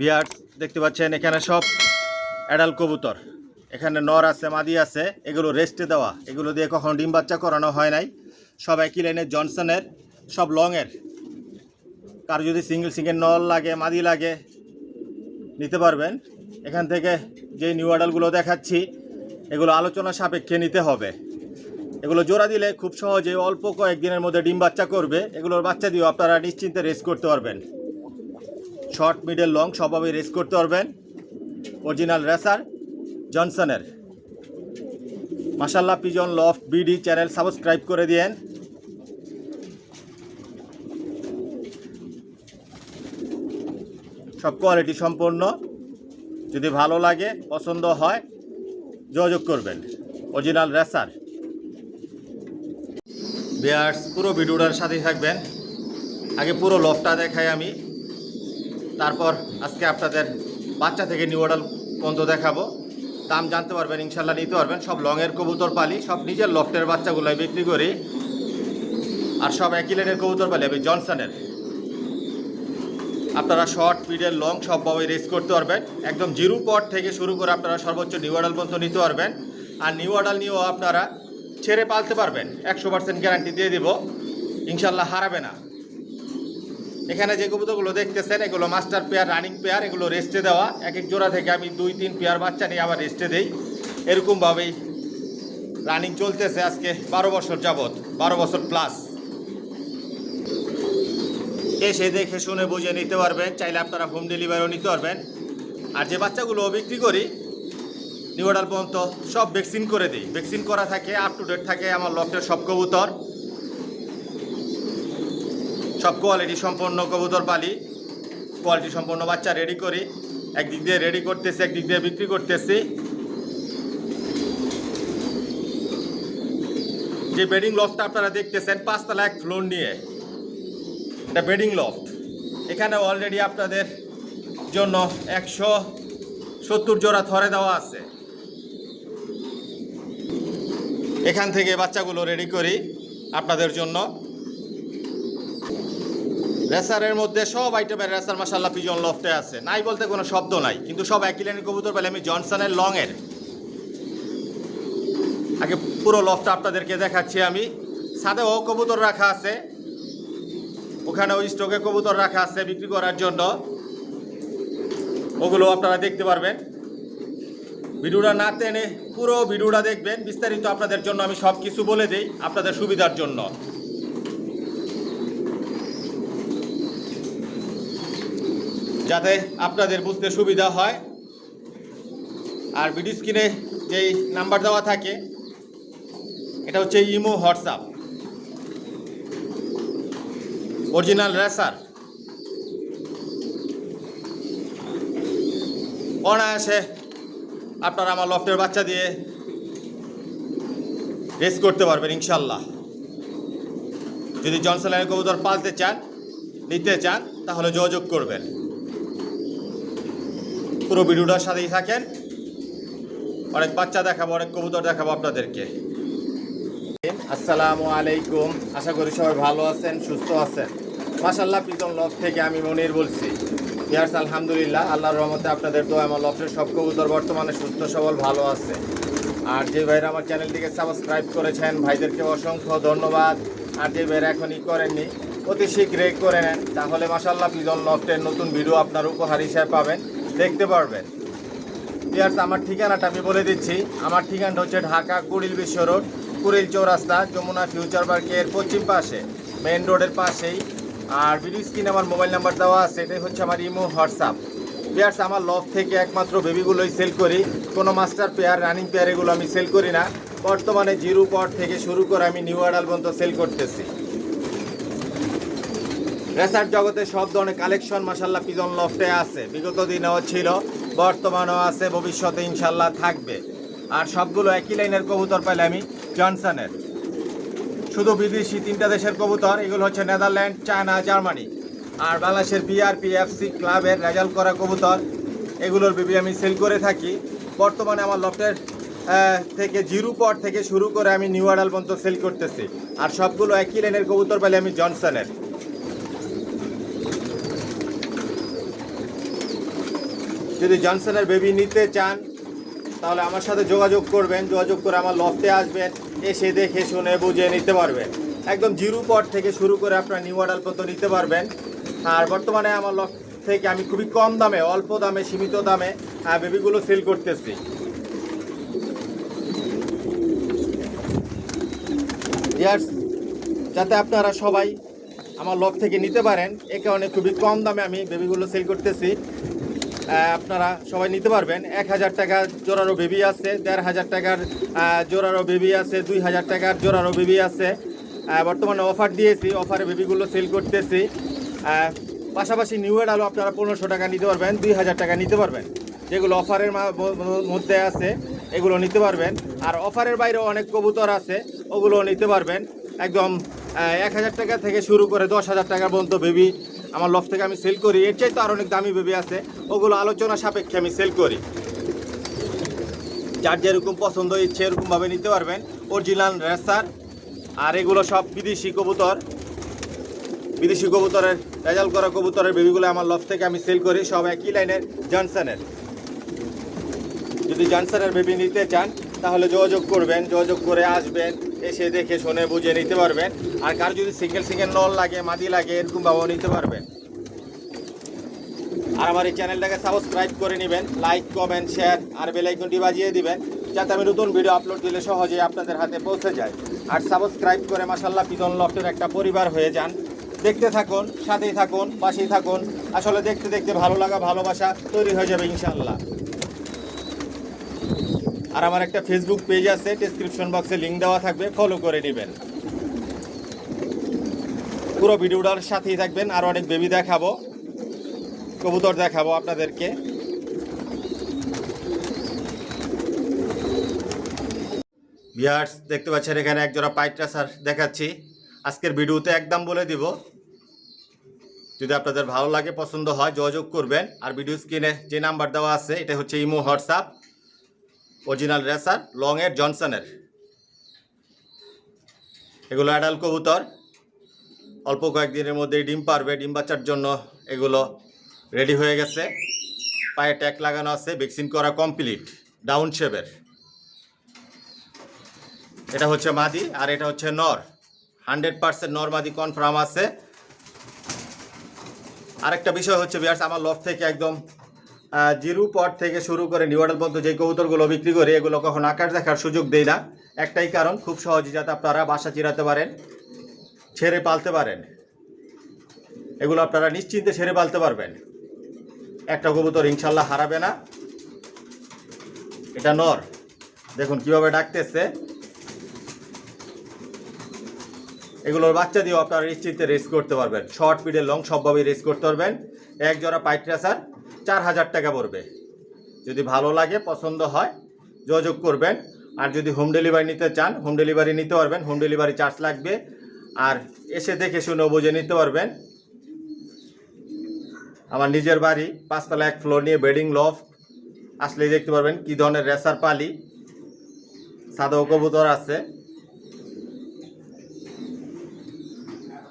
বিয়ার্স দেখতে পাচ্ছেন এখানে সব অ্যাডাল্ট কবুতর। এখানে নর আছে, মাদি আছে, এগুলো রেস্টে দেওয়া। এগুলো দিয়ে কখনো ডিম বাচ্চা করানো হয় নাই। সব একই লাইনের জনসনের, সব লংয়ের। কারো যদি সিঙ্গেল নর লাগে, মাদি লাগে, নিতে পারবেন। এখান থেকে যে নিউ অ্যাডাল্টগুলো দেখাচ্ছি এগুলো আলোচনা সাপেক্ষে নিতে হবে। এগুলো জোড়া দিলে খুব সহজে অল্প কয়েকদিনের মধ্যে ডিম বাচ্চা করবে। এগুলোর বাচ্চা দিয়েও আপনারা নিশ্চিন্তে রেস করতে পারবেন। শর্ট, মিডল, লং সবভাবে রেস করতে পারবেন। অরিজিনাল রেসার জনসনের। মাশাল্লাহ pigeon loft BD channel subscribe করে দিয়েন। সব কোয়ালিটি সম্পন্ন। যদি ভালো লাগে, পছন্দ হয়, যোগাযোগ করবেন। Original racer. বিয়ার্স পুরো ভিডিওটার সাথেই থাকবেন। আগে পুরো লফটা দেখাই আমি, তারপর আজকে আপনাদের বাচ্চা থেকে নিউ অ্যাডাল্ট পর্যন্ত দেখাবো। দাম জানতে পারবেন, ইনশাল্লাহ নিতে পারবেন। সব লংয়ের কবুতর পালি, সব নিজের লফটের বাচ্চাগুলোই বিক্রি করি। আর সব একই লাইনের কবুতর পালি আমি জনসনের। আপনারা শর্ট, মিডল, লং সবভাবে রেস করতে পারবেন। একদম জিরো পট থেকে শুরু করে আপনারা সর্বোচ্চ নিউ অ্যাডাল্ট পর্যন্ত নিতে পারবেন। আর নিউ অ্যাডাল্ট নিয়েও আপনারা ছেড়ে পালতে পারবেন। 100% গ্যারান্টি দিয়ে দিব, ইনশাল্লাহ হারাবে না। এখানে যে কবুতরগুলো দেখতেছেন এগুলো মাস্টার পেয়ার, রানিং পেয়ার। এগুলো রেস্টে দেওয়া। এক এক জোড়া থেকে আমি 2-3 পেয়ার বাচ্চা নিয়ে আবার রেস্টে দেই। এরকমভাবেই রানিং চলতেছে আজকে 12 বছর যাবৎ, 12 বছর প্লাস। এসে দেখে শুনে বুঝে নিতে পারবেন। চাইলে আপনারা হোম ডেলিভারিও নিতে পারবেন। আর যে বাচ্চাগুলো বিক্রি করি নিউ অ্যাডাল্ট পর্যন্ত সব ভ্যাকসিন করে দিই। ভ্যাকসিন করা থাকে, আপ টু ডেট থাকে আমার লফটের সব কবুতর। সব কোয়ালিটি সম্পন্ন কবুতর পালি, কোয়ালিটি সম্পন্ন বাচ্চা রেডি করি। একদিক দিয়ে রেডি করতেছি, একদিক দিয়ে বিক্রি করতেছি। যে বেডিং লফটটা আপনারা দেখতেছেন 5 তলা 1 ফ্লোর নিয়ে, এটা বেডিং লফট। এখানে অলরেডি আপনাদের জন্য 170 জোড়া থরে দেওয়া আছে। এখান থেকে বাচ্চাগুলো রেডি করি আপনাদের জন্য। রেসারের মধ্যে সব আইটেমের রেসার মাশাআল্লাহ পিজন লফটে আছে। নাই বলতে কোনো শব্দ নাই, কিন্তু সব একই লাইনের কবুতর পেলে আমি জনসনের লংয়ের। আগে পুরো লফটটা আপনাদেরকে দেখাচ্ছি আমি। ছাদেও কবুতর রাখা আছে, ওখানে ওই স্টকে কবুতর রাখা আছে বিক্রি করার জন্য। ওগুলো আপনারা দেখতে পারবেন। ভিডিওটা না টেনে পুরো ভিডিওটা দেখবেন। বিস্তারিত আপনাদের জন্য আমি সব কিছু বলে দিই আপনাদের সুবিধার জন্য। যাতে আপনাদের বুঝতে সুবিধা হয়। আর ভিডিও স্ক্রিনে যেই নাম্বার দেওয়া থাকে এটা হচ্ছে ইমো, হোয়াটসঅ্যাপ। Original racer. অনায়াসে আপনারা আমার লফটের বাচ্চা দিয়ে রেস করতে পারবেন ইনশাল্লাহ। যদি জনসনের কবুতর পালতে চান, নিতে চান, তাহলে যোগাযোগ করবেন। পুরো ভিডিওটার সাথেই থাকেন। অনেক বাচ্চা দেখাবো, অনেক কবুতর দেখাবো আপনাদেরকে। আসসালামু আলাইকুম। আশা করি সবাই ভালো আছেন, সুস্থ আছেন। মাশাআল্লাহ পিজন লফট থেকে আমি মনির বলছি। ইয়ার্স আলহামদুলিল্লাহ, আল্লাহর রহমতে আপনাদের দোয়া আমার লফটের সব কবুতর বর্তমানে সুস্থ সবল ভালো আছে। আর যে ভাইরা আমার চ্যানেলটিকে সাবস্ক্রাইব করেছেন ভাইদেরকে অসংখ্য ধন্যবাদ। আর যে ভাইরা এখনই করেননি অতি শীঘ্রই করে নেন, তাহলে মাশাআল্লাহ পিজন লফটের নতুন ভিডিও আপনার উপহার হিসেবে পাবেন, দেখতে পারবেন। ইয়ার্স আমার ঠিকানাটা আমি বলে দিচ্ছি। আমার ঠিকানাটা হচ্ছে ঢাকা কুড়িল বিশ্ব রোড, কুড়িল চৌরাস্তা, যমুনা ফিউচার পার্কের পশ্চিম পাশে, মেন রোডের পাশেই। আর ভিডিও স্ক্রিনে আমার মোবাইল নাম্বার দেওয়া আছে, এটাই হচ্ছে আমার ইমো, হোয়াটসঅ্যাপ। পেয়ার্স আমার লফট থেকে একমাত্র বেবিগুলোই সেল করি। কোনো মাস্টার পেয়ার, রানিং পেয়ার এগুলো আমি সেল করি না। বর্তমানে জিরো পট থেকে শুরু করে আমি নিউ অ্যাডাল্ট পর্যন্ত সেল করতেছি। রেসার জগতে সব ধরনের কালেকশন মাশাআল্লাহ পিজন লফটে আছে। বিগত দিনেও ছিল, বর্তমানেও আছে, ভবিষ্যতে ইনশাল্লাহ থাকবে। আর সবগুলো একই লাইনের কবুতর পাইলে আমি জনসনের। শুধু বিদেশি 3টা দেশের কবুতর, এগুলো হচ্ছে নেদারল্যান্ড, চায়না, জার্মানি। আর বাংলাদেশের বিআরপিএফসি ক্লাবের রেজাল্ট করা কবুতর, এগুলোর বেবি আমি সেল করে থাকি। বর্তমানে আমার লফটের থেকে জিরো পট থেকে শুরু করে আমি নিউ অ্যাডাল্ট পর্যন্ত সেল করতেছি। আর সবগুলো একই লাইনের কবুতর পাইলে আমি জনসনের। যদি জনসনের বেবি নিতে চান তাহলে আমার সাথে যোগাযোগ করবেন, যোগাযোগ করে আমার লফটে আসবেন, এসে দেখে শুনে বুঝে নিতে পারবেন। একদম জিরো পট থেকে শুরু করে আপনার নিউ অর্ডার পর্যন্ত নিতে পারবেন। আর বর্তমানে আমার লফট থেকে আমি খুবই কম দামে, অল্প দামে, সীমিত দামে বেবিগুলো সেল করতেছি। যাতে আপনারা সবাই আমার লফট থেকে নিতে পারেন, এ কারণে খুবই কম দামে আমি বেবিগুলো সেল করতেছি। আপনারা সবাই নিতে পারবেন। 1000 টাকার জোড়ারও বেবি আছে, 1500 টাকার জোড়ারও বেবি আছে, 2000 টাকার জোড়ারও বেবি আছে। বর্তমানে অফার দিয়েছি, অফারে বেবিগুলো সেল করতেছি। পাশাপাশি নিউ অ্যাডালও আপনারা 1500 টাকা নিতে পারবেন, 2000 টাকা নিতে পারবেন। যেগুলো অফারের মধ্যে আছে এগুলো নিতে পারবেন। আর অফারের বাইরেও অনেক কবুতর আছে, ওগুলোও নিতে পারবেন। একদম 1000 টাকা থেকে শুরু করে 10,000 টাকা পর্যন্ত বেবি আমার লফট থেকে আমি সেল করি। এর চাইতে আর অনেক দামি বেবি আছে, ওগুলো আলোচনা সাপেক্ষে আমি সেল করি। যার যেরকম পছন্দ ইচ্ছে এরকমভাবে নিতে পারবেন। Original racer. আর এগুলো সব বিদেশি কবুতর, বিদেশি কবুতরের রেজাল্ট করা কবুতরের বেবিগুলো আমার লফট থেকে আমি সেল করি, সব একই লাইনের জনসনের। যদি জনসনের বেবি নিতে চান তাহলে যোগাযোগ করবেন, যোগাযোগ করে আসবেন, এসে দেখে শুনে বুঝে নিতে পারবেন। আর কার যদি সিঙ্গেল নল লাগে, মাদি লাগে, এরকমভাবেও নিতে পারবেন। আর আমার এই চ্যানেলটাকে সাবস্ক্রাইব করে নেবেন, লাইক, কমেন্ট, শেয়ার আর বেল আইকনটি বাজিয়ে দিবেন, যাতে আমি নতুন ভিডিও আপলোড দিলে সহজেই আপনাদের হাতে পৌঁছে যায়। আর সাবস্ক্রাইব করে মাশাআল্লাহ পিজন লফটের একটা পরিবার হয়ে যান। দেখতে থাকুন, সাথেই থাকুন, পাশেই থাকুন। আসলে দেখতে দেখতে ভালো লাগা, ভালোবাসা তৈরি হয়ে যাবে ইনশাআল্লাহ। আর আমার একটা ফেসবুক পেজ আছে, ডেসক্রিপশন বক্সে লিঙ্ক দেওয়া থাকবে, ফলো করে নেবেন। পুরো ভিডিওটার সাথেই থাকবেন। আর অনেক বেবি দেখাবো, কবুতর দেখাবো আপনাদেরকে। ভিউয়ার্স দেখতে পাচ্ছেন এখানে একজোড়া পাইট রেসার দেখাচ্ছি। আজকের ভিডিওতে একদম বলে দিব। যদি আপনাদের ভালো লাগে, পছন্দ হয়, যোগাযোগ করবেন। আর ভিডিও স্ক্রিনে যে নাম্বার দেওয়া আছে এটা হচ্ছে ইমো, হোয়াটসঅ্যাপ। অরিজিনাল রেসার, লংয়ের, জনসনের। এগুলো অ্যাডাল্ট কবুতর, অল্প কয়েকদিনের মধ্যেই ডিম পারবে। ডিম বাচ্চার জন্য এগুলো রেডি হয়ে গেছে। পায়ে ট্যাগ লাগানো আছে, ভ্যাকসিন করা কমপ্লিট, ডাউন শেপের। এটা হচ্ছে মাদি আর এটা হচ্ছে নর। 100% নর মাদি কনফার্ম আছে। আরেকটা বিষয় হচ্ছে ভিউয়ার্স, আমার লফট থেকে একদম জিরো পট থেকে শুরু করে নিউ অর্ডার পর্যন্ত যে কবুতরগুলো বিক্রি করে এগুলো কখন আকার দেখার সুযোগ দেই না। একটাই কারণ, খুব সহজে যাতে আপনারা বাসা চিরাতে পারেন, ছেড়ে পালতে পারেন। এগুলো আপনারা নিশ্চিন্তে ছেড়ে পালতে পারবেন। একটা কবুতর ইনশাল্লাহ হারাবে না। এটা নর, দেখুন কিভাবে ডাকতেছে। এগুলোর বাচ্চা দিয়েও আপনারা নিশ্চিন্তে রেস করতে পারবেন। শর্ট, মিডল, লং সবভাবেই রেস করতে পারবেন। এক জোড়া পাইট রেসার 4000 টাকা পড়বে। যদি ভালো লাগে, পছন্দ হয়, যোগাযোগ করবেন। আর যদি হোম ডেলিভারি নিতে চান, হোম ডেলিভারি নিতে পারবেন। হোম ডেলিভারি চার্জ লাগবে। আর এসে দেখে শুনে বুঝে নিতে পারবেন। আমার নিজের বাড়ি, 5 তলা 1 ফ্লোর নিয়ে বেডিং লফট। আসলেই দেখতে পারবেন কী ধরনের রেসার পালি। সাদাও কবুতর আছে।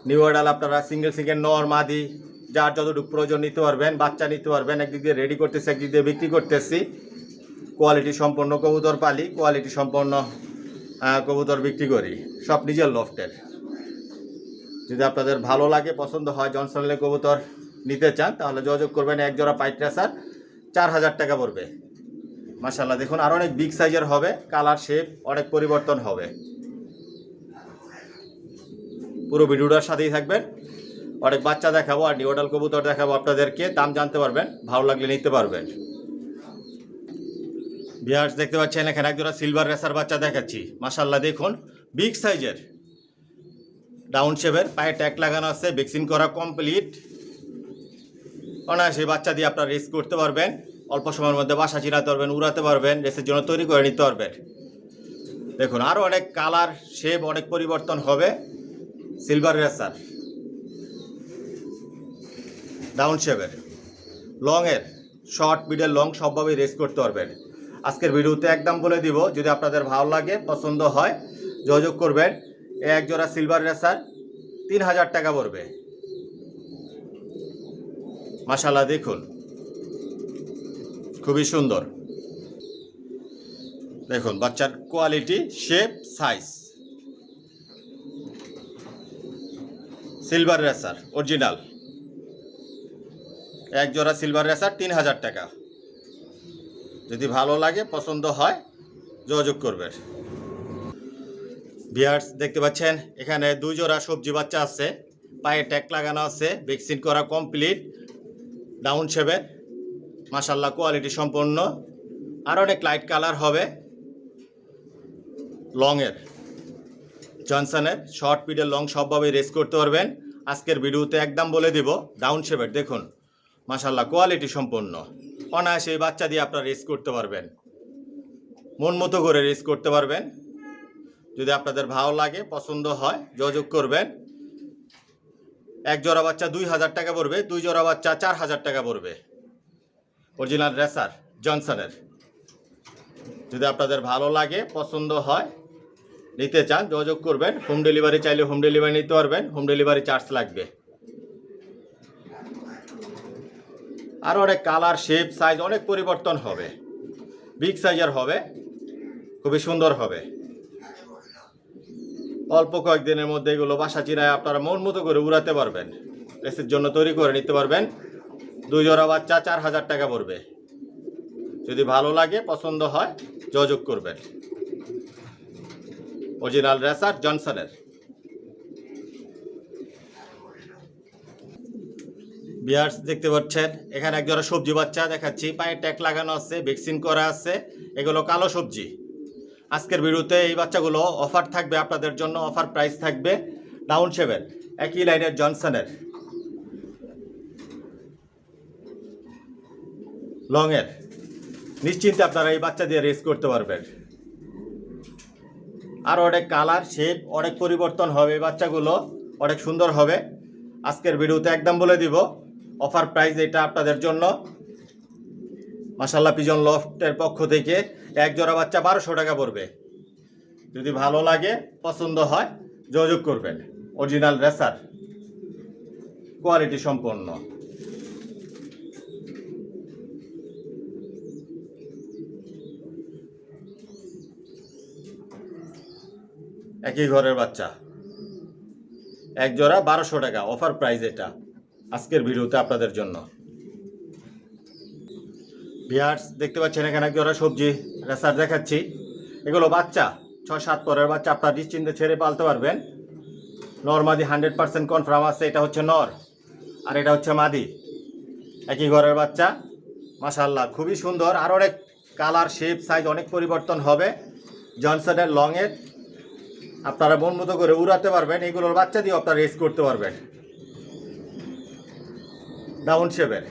নিউ অর্ডার আপনারা সিঙ্গেল নর, মাদি, যার যতটুকু প্রয়োজন নিতে পারবেন। বাচ্চা নিতে পারবেন। একদিক দিয়ে রেডি করতেছি, একদিক দিয়ে বিক্রি করতেছি। কোয়ালিটি সম্পন্ন কবুতর পালি, কোয়ালিটি সম্পন্ন কবুতর বিক্রি করি, সব নিজের লফটের। যদি আপনাদের ভালো লাগে, পছন্দ হয়, জনসনের কবুতর নিতে চান তাহলে যোগাযোগ করবেন। এক জোড়া পাইট রেসার 4000 টাকা পড়বে। মাশাআল্লাহ দেখুন, আর অনেক বিগ সাইজের হবে, কালার শেপ অনেক পরিবর্তন হবে। পুরো ভিডিওটার সাথেই থাকবেন। অনেক বাচ্চা দেখাবো আর নিউ অর্ডার কবুতর দেখাবো আপনাদেরকে। দাম জানতে পারবেন, ভালো লাগলে নিতে পারবেন। ভিউয়ার্স দেখতে পাচ্ছেন এখানে একজোড়া সিলভার রেসার বাচ্চা দেখাচ্ছি। মাশাআল্লাহ দেখুন, বিগ সাইজের, ডাউন শেপের, পায়ে ট্যাগ লাগানো আছে, ভ্যাকসিন করা কমপ্লিট। অনায়াসে বাচ্চা দিয়ে আপনারা রেস করতে পারবেন। অল্প সময়ের মধ্যে বাসা চিরাতে পারবেন, উড়াতে পারবেন, রেসের জন্য তৈরি করে নিতে পারবেন। দেখুন আরও অনেক কালার শেপ অনেক পরিবর্তন হবে। সিলভার রেসার, ডাউন শেপের, লংয়ের, শর্ট, মিডল, লং সবভাবেই রেস করতে পারবেন। আজকের ভিডিওতে একদম বলে দিব। যদি আপনাদের ভালো লাগে, পছন্দ হয়, যোগাযোগ করবেন। এক জোড়া সিলভার রেসার 3000 টাকা পড়বে। মাশাআল্লাহ দেখুন, খুবই সুন্দর। দেখুন বাচ্চার quality, shape, size. Silver racer original, এক জোড়া সিলভার রেসার 3000 টাকা। যদি ভালো লাগে, পছন্দ হয়, যোগাযোগ করবেন। ভিউয়ার্স দেখতে পাচ্ছেন এখানে 2 জোড়া সবজি বাচ্চা আছে, পায়ে ট্যাগ লাগানো আছে, ভ্যাকসিন করা কমপ্লিট, ডাউন শেপের, মাশাআল্লাহ কোয়ালিটি সম্পন্ন। আর অনেক লাইট কালার হবে, লংয়ের, জনসনের শর্ট পিডের লং সবভাবে রেস করতে পারবেন। আজকের ভিডিওতে একদম বলে দিব ডাউন শেপের। দেখুন মাশাআল্লাহ কোয়ালিটি সম্পন্ন, অনায়াসে এই বাচ্চা দিয়ে আপনারা রেস করতে পারবেন, মন মতো করে রেস করতে পারবেন। যদি আপনাদের ভালো লাগে, পছন্দ হয়, যোগাযোগ করবেন। এক জোড়া বাচ্চা 2000 টাকা পড়বে, 2 জোড়া বাচ্চা 4000 টাকা পড়বে। অরিজিনাল রেসার জনসনের। যদি আপনাদের ভালো লাগে, পছন্দ হয়, নিতে চান, যোগাযোগ করবেন। হোম ডেলিভারি চাইলে হোম ডেলিভারি নিতে পারবেন, হোম ডেলিভারি চার্জ লাগবে। আর অনেক কালার, শেপ, সাইজ অনেক পরিবর্তন হবে, বিগ সাইজের হবে, খুবই সুন্দর হবে। অল্প কয়েকদিনের মধ্যে এগুলো বাসা চিরায় আপনারা মন মতো করে উড়াতে পারবেন, রেসের জন্য তৈরি করে নিতে পারবেন। 2 জোড়া বাচ্চা 4000 টাকা পড়বে। যদি ভালো লাগে, পছন্দ হয়, যোগাযোগ করবেন। Original racer জনসনের। ভিউয়ার্স দেখতে পাচ্ছেন এখানে এক জোড়া সবজি বাচ্চা দেখাচ্ছি, পায়ে ট্যাগ লাগানো আছে, ভ্যাকসিন করা আছে, এগুলো কালো সবজি। আজকের ভিডিওতে এই বাচ্চাগুলো অফার থাকবে আপনাদের জন্য, অফার প্রাইস থাকবে। ডাউন শেপের, একই লাইনের জনসনের, লংয়ের, নিশ্চিন্তে আপনারা এই বাচ্চা দিয়ে রেস করতে পারবেন। আর অনেক কালার, শেপ অনেক পরিবর্তন হবে, এই বাচ্চাগুলো অনেক সুন্দর হবে। আজকের ভিডিওতে একদম বলে দিব অফার প্রাইস এটা আপনাদের জন্য। মাশাআল্লাহ পিজন লফটের পক্ষ থেকে এক জোড়া বাচ্চা 1200 টাকা পড়বে। যদি ভালো লাগে, পছন্দ হয়, যোগাযোগ করবেন। অরিজিনাল রেসার, কোয়ালিটি সম্পন্ন। একই ঘরের বাচ্চা, এক জোড়া 1200 টাকা, অফার প্রাইস এটা আজকের ভিডিওতে আপনাদের জন্য। ভিউয়ার্স দেখতে পাচ্ছেন এখানে এক জোড়া সবজি রেসার দেখাচ্ছি, এগুলো বাচ্চা 6-7 পরের বাচ্চা, আপনারা নিশ্চিন্তে ছেড়ে পালতে পারবেন। নর মাদি 100% কনফার্ম আছে, এটা হচ্ছে নর আর এটা হচ্ছে মাদি, একই ঘরের বাচ্চা। মাশাআল্লাহ খুবই সুন্দর, আর অনেক কালার, শেপ, সাইজ অনেক পরিবর্তন হবে। জনসনের লংয়ের, আপনারা মন মতো করে উড়াতে পারবেন, এগুলোর বাচ্চা দিয়ে আপনারা রেস করতে পারবেন। ডাউন শেপের।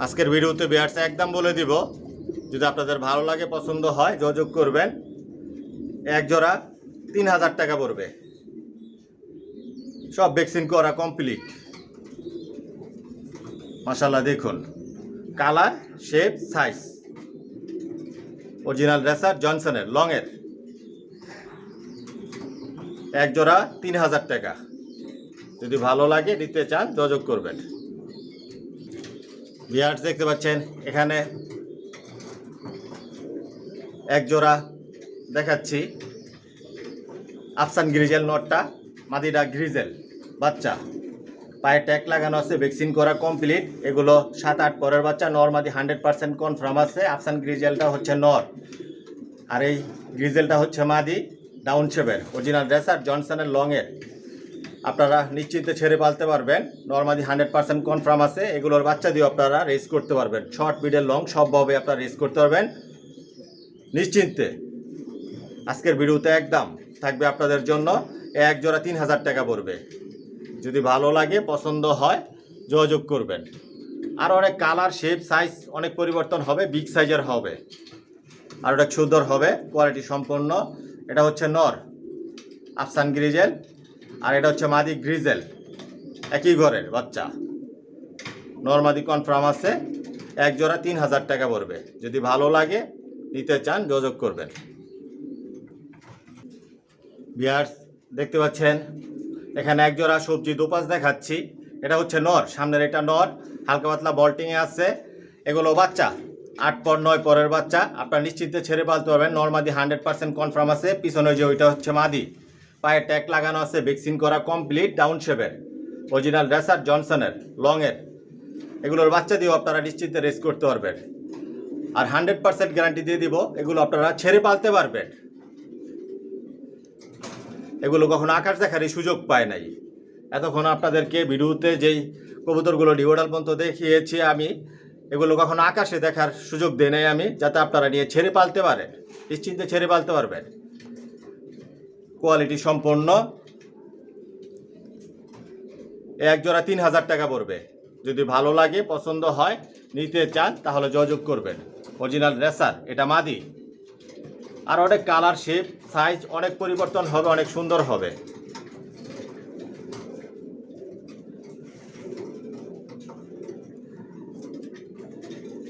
আজকের ভিডিওতে ভিউয়ার্স একদম বলে দিব, যদি আপনাদের ভালো লাগে, পছন্দ হয়, যোগাযোগ করবেন। এক জোড়া 3000 টাকা পড়বে, সব ভ্যাকসিন করা কমপ্লিট। মাশাআল্লাহ দেখুন colour, shape, size. Original racer জনসনের, লংয়ের, এক জোড়া 3000 টাকা। যদি ভালো লাগে, নিতে চান, যোগাযোগ করবেন। ভিউয়ার্স দেখতে পাচ্ছেন এখানে এক জোড়া দেখাচ্ছি, আফসান গ্রিজেল নটটা, মাদিটা গ্রিজেল বাচ্চা, পায়ে ট্যাগ লাগানো আছে, ভ্যাকসিন করা কমপ্লিট। এগুলো 7-8 পরের বাচ্চা, নর মাদি 100% কনফার্ম আছে। আফসান গ্রিজেলটা হচ্ছে নর আর এই গ্রিজেলটা হচ্ছে মাদি, ডাউন শেপের, অরিজিনাল রেসার জনসনের, লংয়ের। আপনারা নিশ্চিন্তে ছেড়ে পালতে পারবেন, নরমাদি 100% কনফার্ম আছে। এগুলোর বাচ্চা দিয়ে আপনারা রেস করতে পারবেন, শর্ট, মিডল, লং সবভাবে আপনারা রেস করতে পারবেন নিশ্চিন্তে। আজকের ভিডিওতে একদম থাকবে আপনাদের জন্য, এক জোড়া 3000 টাকা পড়বে। যদি ভালো লাগে, পছন্দ হয়, যোগাযোগ করবেন। আর অনেক কালার, শেপ, সাইজ অনেক পরিবর্তন হবে, বিগ সাইজের হবে, আর অনেক সুন্দর হবে, কোয়ালিটি সম্পন্ন। এটা হচ্ছে নর আফসান গ্রিজেল আর এটা হচ্ছে মাদি গ্রিজেল, একই ঘরের বাচ্চা, নর মাদি কনফার্ম আছে। এক জোড়া 3000 টাকা পড়বে। যদি ভালো লাগে, নিতে চান, যোগাযোগ করবেন। ভিউয়ার্স দেখতে পাচ্ছেন এখানে এক জোড়া সবজি দোপাস দেখাচ্ছি, এটা হচ্ছে নর, সামনের এটা নর, হালকা পাতলা বল্টিংয়ে আছে। এগুলো বাচ্চা 8 পর 9 পরের বাচ্চা, আপনার নিশ্চিন্তে ছেড়ে পালতে পারবেন। নর্মাদি 100% কনফার্ম আছে। পিছনে যে ওইটা হচ্ছে মাদি, পায়ে ট্যাগ লাগানো আছে, ভ্যাকসিন করা কমপ্লিট, ডাউন শেপের, অরিজিনাল রেসার জনসনের লংয়ের। এগুলোর বাচ্চা দিয়েও আপনারা নিশ্চিন্তে রেস করতে পারবেন। আর 100% গ্যারান্টি দিয়ে দিব, এগুলো আপনারা ছেড়ে পালতে পারবেন। এগুলো কখনো আকাশ দেখারই সুযোগ পায় নাই। এতক্ষণ আপনাদেরকে ভিডিওতে যেই কবুতরগুলো ডিওডাল পর্যন্ত দেখিয়েছি আমি, এগুলো কখনো আকাশে দেখার সুযোগ দেয় নাই আমি, যাতে আপনারা নিয়ে ছেড়ে পালতে পারেন, নিশ্চিন্তে ছেড়ে পালতে পারবেন। কোয়ালিটি সম্পন্ন। এক জোড়া 3000 টাকা পড়বে। যদি ভালো লাগে, পছন্দ হয়, নিতে চান, তাহলে যোগাযোগ করবেন। অরিজিনাল রেসার, এটা মাদি। আর অনেক কালার, শেপ, সাইজ অনেক পরিবর্তন হবে, অনেক সুন্দর হবে।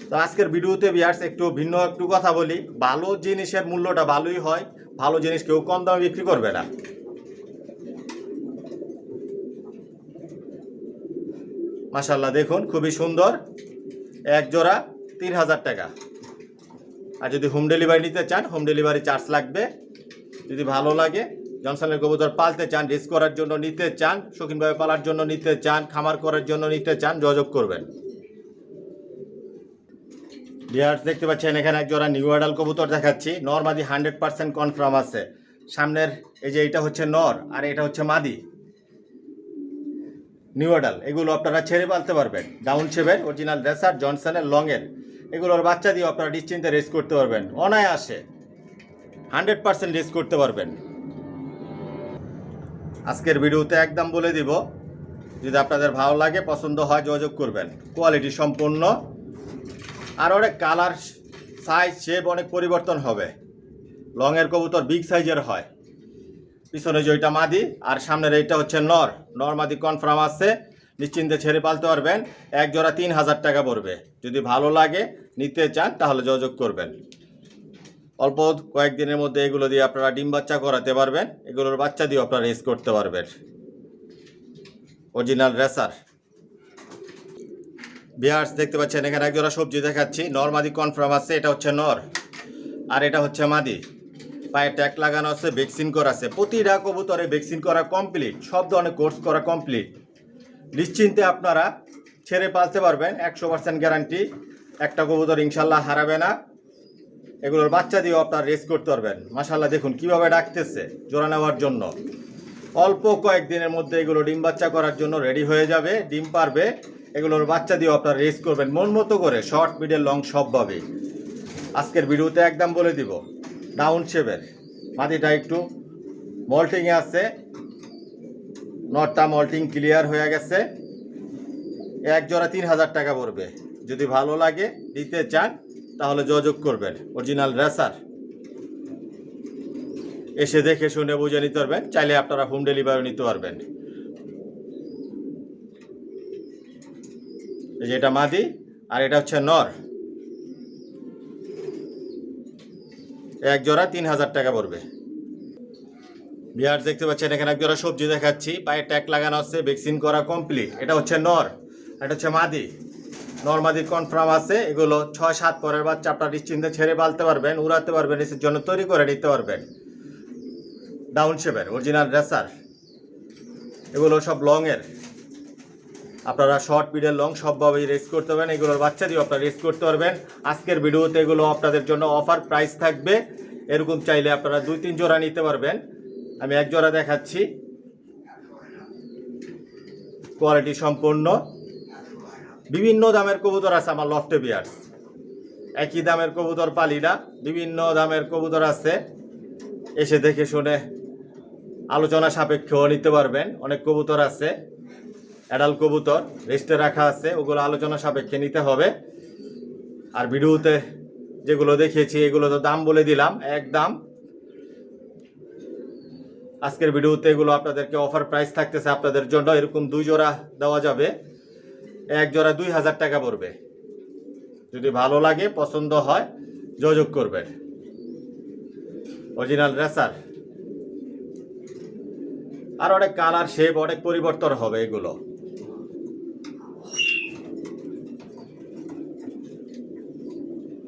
তো আজকের ভিডিওতে ভিউয়ার্স একটু ভিন্ন একটু কথা বলি। ভালো জিনিসের মূল্যটা ভালোই হয়, ভালো জিনিস কেউ কম দামে বিক্রি করবে না। মাশাআল্লাহ, দেখুন খুবই সুন্দর। এক জোড়া 3000 টাকা। আর যদি হোম ডেলিভারি নিতে চান, হোম ডেলিভারি চার্জ লাগবে। যদি ভালো লাগে, জনসনের কবুতর পালতে চান, রেস করার জন্য নিতে চান, শৌখিনভাবে পালার জন্য নিতে চান, খামার করার জন্য নিতে চান, যোগাযোগ করবেন। ভিউয়ার্স দেখতে পাচ্ছেন এখানে এক জোড়া নিউ অ্যাডাল কবুতর দেখাচ্ছি। নর মাদি 100% কনফার্ম আছে। সামনের এই যে এটা হচ্ছে নর, আর এটা হচ্ছে মাদি। নিউ অ্যাডাল, এগুলো আপনারা ছেড়ে পালতে পারবেন। ডাউন শেপের, অরিজিনাল রেসার জনসনের লংয়ের। এগুলোর বাচ্চা দিয়ে আপনারা নিশ্চিন্তে রেস করতে পারবেন, অনায়াসে 100% রেস করতে পারবেন। আজকের ভিডিওতে একদম বলে দিব, যদি আপনাদের ভালো লাগে, পছন্দ হয়, যোগাযোগ করবেন। কোয়ালিটি সম্পূর্ণ। আর অনেক কালার, সাইজ, শেপ অনেক পরিবর্তন হবে। লংয়ের কবুতর বিগ সাইজের হয়। পিছনে যে ওইটা মাদি, আর সামনের এইটা হচ্ছে নর। নর মাদি কনফার্ম আছে, নিশ্চিন্তে ছেড়ে পালতে পারবেন। এক জোড়া 3000 টাকা পড়বে। যদি ভালো লাগে, নিতে চান, তাহলে যোগাযোগ করবেন। অল্প কয়েকদিনের মধ্যে এগুলো দিয়ে আপনারা ডিম বাচ্চা করাতে পারবেন। এগুলোর বাচ্চা দিয়ে আপনারা রেস করতে পারবেন। Original racer. ভিউয়ার্স দেখতে পাচ্ছেন এখানে এক জোড়া সবজি দেখাচ্ছি। নর মাদি কনফার্ম আছে। এটা হচ্ছে নর, আর এটা হচ্ছে মাদি। পায়ে ট্যাগ লাগানো আছে, ভ্যাকসিন করা আছে। প্রতিটা কবুতরে ভ্যাকসিন করা কমপ্লিট, সব ধরনের কোর্স করা কমপ্লিট। নিশ্চিন্তে আপনারা ছেড়ে পালতে পারবেন, 100% গ্যারান্টি। একটা কবুতর ইনশাল্লাহ হারাবে না। এগুলোর বাচ্চা দিয়েও আপনারা রেস করতে পারবেন। মাশাআল্লাহ, দেখুন কিভাবে ডাকতেছে জোড়া নেওয়ার জন্য। অল্প কয়েকদিনের মধ্যে এগুলো ডিম বাচ্চা করার জন্য রেডি হয়ে যাবে, ডিম পারবে। এগুলোর বাচ্চা দিয়েও আপনারা রেস করবেন মন মতো করে, শর্ট, মিডল, লং সবভাবে। আজকের ভিডিওতে একদম বলে দিব, ডাউন শেপের, মাদিটা একটু মল্টিংয়ে আছে, নটটা মল্টিং ক্লিয়ার হয়ে গেছে। এক জোড়া 3000 টাকা পড়বে। যদি ভালো লাগে, দিতে চান, তাহলে যোগাযোগ করবেন। Original racer. এসে দেখে শুনে বুঝে নিতে পারবেন। চাইলে আপনারা হোম ডেলিভারি নিতে পারবেন। এই যে এটা মাদি, আর এটা হচ্ছে নর। এক জোড়া 3000 টাকা পড়বে। ভিউয়ার্স দেখতে পাচ্ছেন এখানে এক জোড়া সবজি দেখাচ্ছি। পায়ে ট্যাগ লাগানো আছে, ভ্যাকসিন করা কমপ্লিট। এটা হচ্ছে নর, এটা হচ্ছে মাদি। নর মাদি কনফার্ম আছে। এগুলো 6-7 পরের বাচ্চা আপনার নিশ্চিন্তে ছেড়ে পালতে পারবেন, উড়াতে পারবেন, এসের জন্য তৈরি করে নিতে পারবেন। ডাউন শেপের, অরিজিনাল রেসার। এগুলো সব লংয়ের। আপনারা শর্ট, মিডল, লং সবভাবেই রেস করতে পারবেন। এগুলোর বাচ্চা দিয়ে আপনারা রেস করতে পারবেন। আজকের ভিডিওতে এগুলো আপনাদের জন্য অফার প্রাইস থাকবে। এরকম চাইলে আপনারা 2-3 জোড়া নিতে পারবেন। আমি এক জোড়া দেখাচ্ছি। কোয়ালিটি সম্পূর্ণ। বিভিন্ন দামের কবুতর আছে আমার লফটে ভিউয়ার্স। একই দামের কবুতর পালি না, বিভিন্ন দামের কবুতর আছে। এসে দেখে শুনে আলোচনা সাপেক্ষেও নিতে পারবেন। অনেক কবুতর আছে, অ্যাডাল কবুতর রেস্টে রাখা আছে, ওগুলো আলোচনা সাপেক্ষে নিতে হবে। আর ভিডিওতে যেগুলো দেখিয়েছি এগুলো তো দাম বলে দিলাম, একদম। আজকের ভিডিওতে এগুলো আপনাদেরকে অফার প্রাইস থাকতেছে আপনাদের জন্য। এরকম 2 জোড়া দেওয়া যাবে। এক জোড়া 2000 টাকা পড়বে। যদি ভালো লাগে, পছন্দ হয়, যোগাযোগ করবেন। Original racer. আর অনেক কালার, শেপ অনেক পরিবর্তন হবে। এগুলো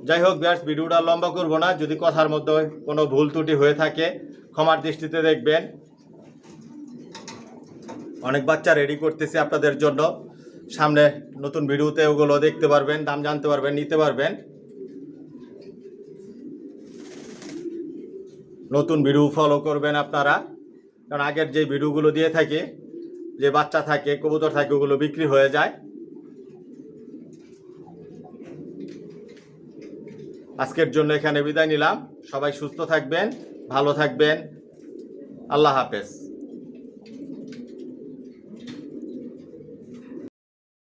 যাই হোক ভিউয়ার্স, ভিডিওটা লম্বা করব না। যদি কথার মধ্যে কোনো ভুল ত্রুটি হয়ে থাকে ক্ষমার দৃষ্টিতে দেখবেন। অনেক বাচ্চা রেডি করতেছি আপনাদের জন্য, সামনে নতুন ভিডিওতে ওগুলো দেখতে পারবেন, দাম জানতে পারবেন, নিতে পারবেন। নতুন ভিডিও ফলো করবেন আপনারা, কারণ আগের যে ভিডিওগুলো দিয়ে থাকি, যে বাচ্চা থাকে কবুতর থাকে ওগুলো বিক্রি হয়ে যায়। আজকের জন্য এখানে বিদায় নিলাম। সবাই সুস্থ থাকবেন, ভালো থাকবেন। আল্লাহ হাফেজ।